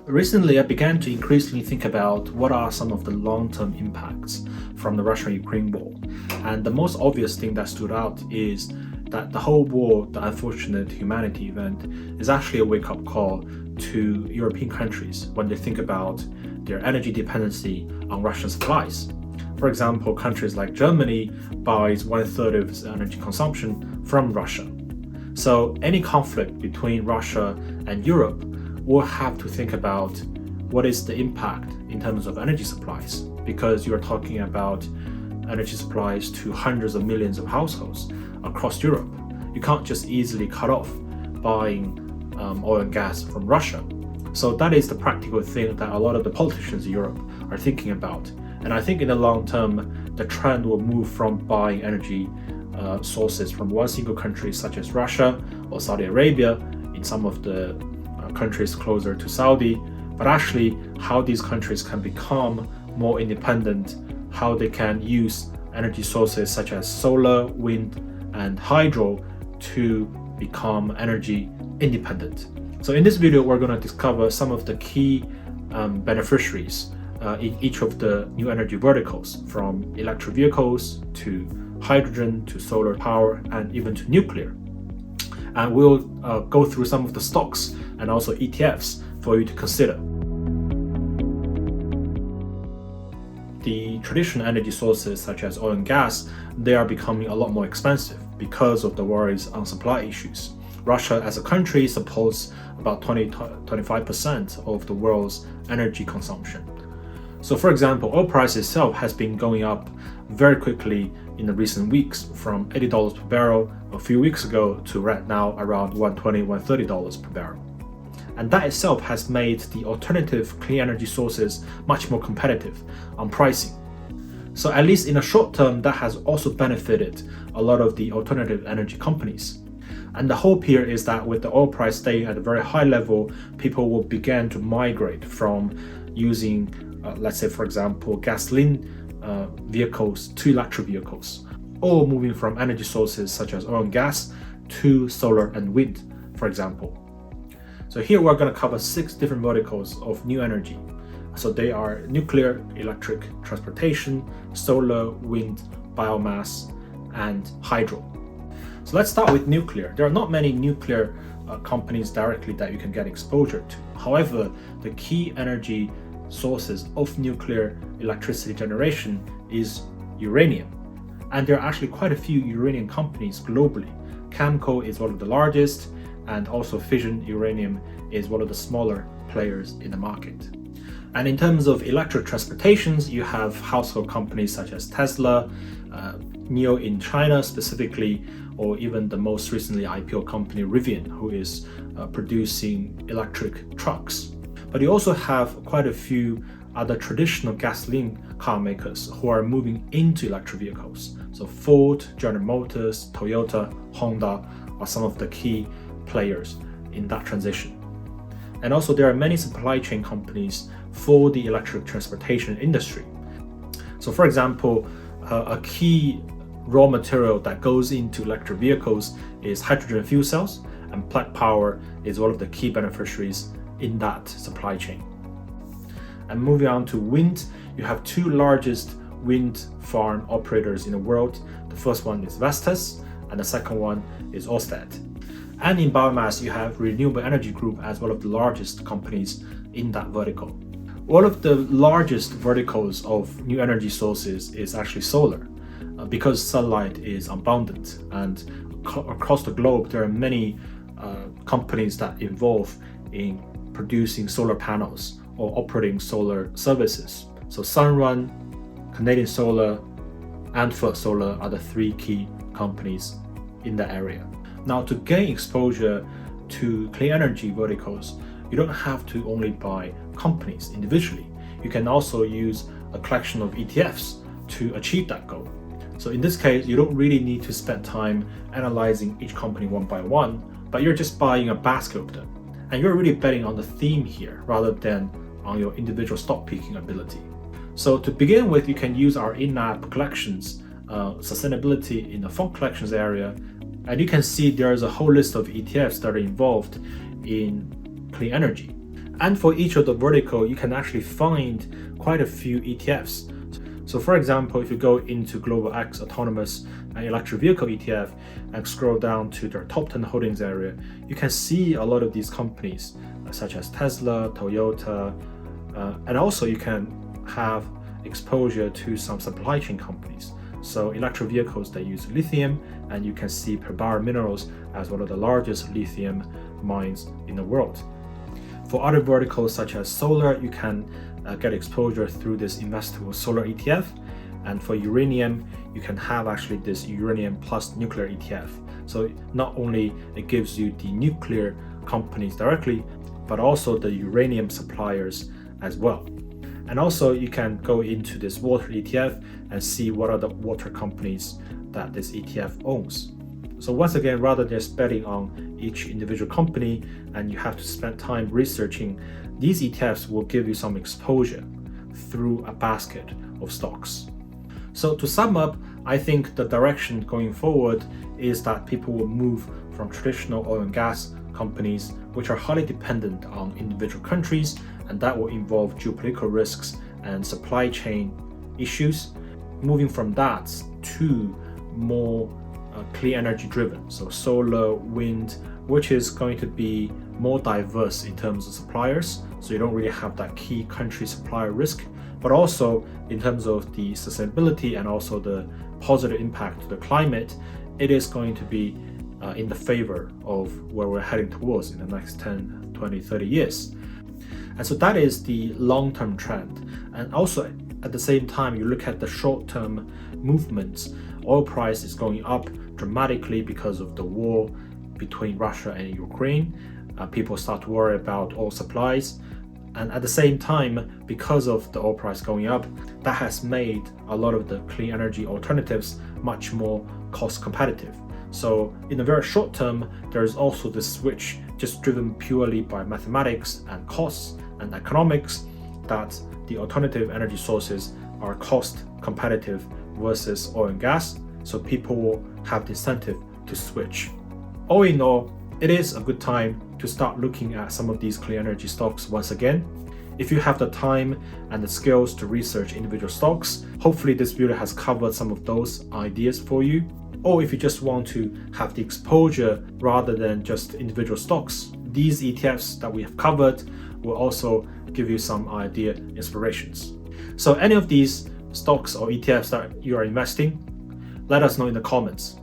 Recently, I began to increasingly think about what are some of the long-term impacts from the Russia-Ukraine war. And the most obvious thing that stood out is that the whole war, the unfortunate humanity event, is actually a wake-up call to European countries when they think about their energy dependency on Russian supplies. For example, countries like Germany buys 1/3 of its energy consumption from Russia. So any conflict between Russia and Europe will have to think about what is the impact in terms of energy supplies, because you're talking about energy supplies to hundreds of millions of households across Europe. You can't just easily cut off buying oil and gas from Russia. So that is the practical thing that a lot of the politicians in Europe are thinking about. And I think in the long term, the trend will move from buying energy sources from one single country such as Russia or Saudi Arabia in some of the countries closer to Saudi, but actually how these countries can become more independent, how they can use energy sources such as solar, wind, and hydro to become energy independent. So in this video, we're going to discover some of the key beneficiaries in each of the new energy verticals, from electric vehicles to hydrogen to solar power and even to nuclear. And we'll go through some of the stocks and also ETFs for you to consider. The traditional energy sources such as oil and gas, they are becoming a lot more expensive because of the worries on supply issues. Russia as a country supports about 20-25% of the world's energy consumption. So for example, oil price itself has been going up very quickly in the recent weeks, from $80 per barrel a few weeks ago to right now around $120-130 per barrel. And that itself has made the alternative clean energy sources much more competitive on pricing. So at least in the short term, that has also benefited a lot of the alternative energy companies. And the hope here is that with the oil price staying at a very high level, people will begin to migrate from using, let's say for example, gasoline vehicles to electric vehicles, or moving from energy sources such as oil and gas to solar and wind, for example. So here we're going to cover 6 different verticals of new energy. So they are nuclear, electric, transportation, solar, wind, biomass, and hydro. So let's start with nuclear. There are not many nuclear companies directly that you can get exposure to. However, the key energy sources of nuclear electricity generation is uranium. And there are actually quite a few uranium companies globally. Cameco is one of the largest, and also fission uranium is one of the smaller players in the market. And in terms of electric transportations, you have household companies such as Tesla, NIO in China specifically, or even the most recently IPO company Rivian, who is producing electric trucks. But you also have quite a few other traditional gasoline car makers who are moving into electric vehicles. So Ford, General Motors, Toyota, Honda are some of the key players in that transition. And also there are many supply chain companies for the electric transportation industry. So for example, a key raw material that goes into electric vehicles is hydrogen fuel cells, and Plug Power is one of the key beneficiaries in that supply chain. And moving on to wind, you have 2 largest wind farm operators in the world. The first one is Vestas, and the second one is Ørsted. And in biomass, you have Renewable Energy Group as one of the largest companies in that vertical. One of the largest verticals of new energy sources is actually solar, because sunlight is abundant, and across the globe there are many companies that involve in producing solar panels or operating solar services. So Sunrun, Canadian Solar, and First Solar are the 3 key companies in the area. Now, to gain exposure to clean energy verticals, you don't have to only buy companies individually. You can also use a collection of ETFs to achieve that goal. So in this case, you don't really need to spend time analyzing each company one by one, but you're just buying a basket of them. And you're really betting on the theme here rather than on your individual stock picking ability. So to begin with, you can use our in-app collections, sustainability in the fund collections area, and you can see there's a whole list of ETFs that are involved in clean energy. And for each of the vertical, you can actually find quite a few ETFs. So for example, if you go into Global X Autonomous and Electric Vehicle ETF and scroll down to their top 10 holdings area, you can see a lot of these companies such as Tesla, Toyota, and also you can have exposure to some supply chain companies. So electric vehicles that use lithium, and you can see Perbara Minerals as one of the largest lithium mines in the world. For other verticals such as solar, you can get exposure through this investable solar ETF. And for uranium, you can have actually this uranium plus nuclear ETF. So not only it gives you the nuclear companies directly, but also the uranium suppliers as well. And also you can go into this water ETF and see what are the water companies that this ETF owns. So once again, rather than just betting on each individual company and you have to spend time researching, these ETFs will give you some exposure through a basket of stocks. So to sum up, I think the direction going forward is that people will move from traditional oil and gas companies, which are highly dependent on individual countries, and that will involve geopolitical risks and supply chain issues, moving from that to more clean energy driven, so solar, wind, which is going to be more diverse in terms of suppliers, so you don't really have that key country supplier risk, but also in terms of the sustainability and also the positive impact to the climate, it is going to be in the favor of where we're heading towards in the next 10, 20, 30 years. And so that is the long-term trend. And also at the same time, you look at the short-term movements, oil price is going up dramatically because of the war between Russia and Ukraine. People start to worry about oil supplies. And at the same time, because of the oil price going up, that has made a lot of the clean energy alternatives much more cost competitive. So in the very short term, there's also this switch just driven purely by mathematics and costs and economics, that the alternative energy sources are cost competitive versus oil and gas. So people will have the incentive to switch. All in all, it is a good time to start looking at some of these clean energy stocks once again. If you have the time and the skills to research individual stocks, hopefully this video has covered some of those ideas for you. Or if you just want to have the exposure rather than just individual stocks, these ETFs that we have covered will also give you some idea inspirations. So any of these stocks or ETFs that you are investing, let us know in the comments.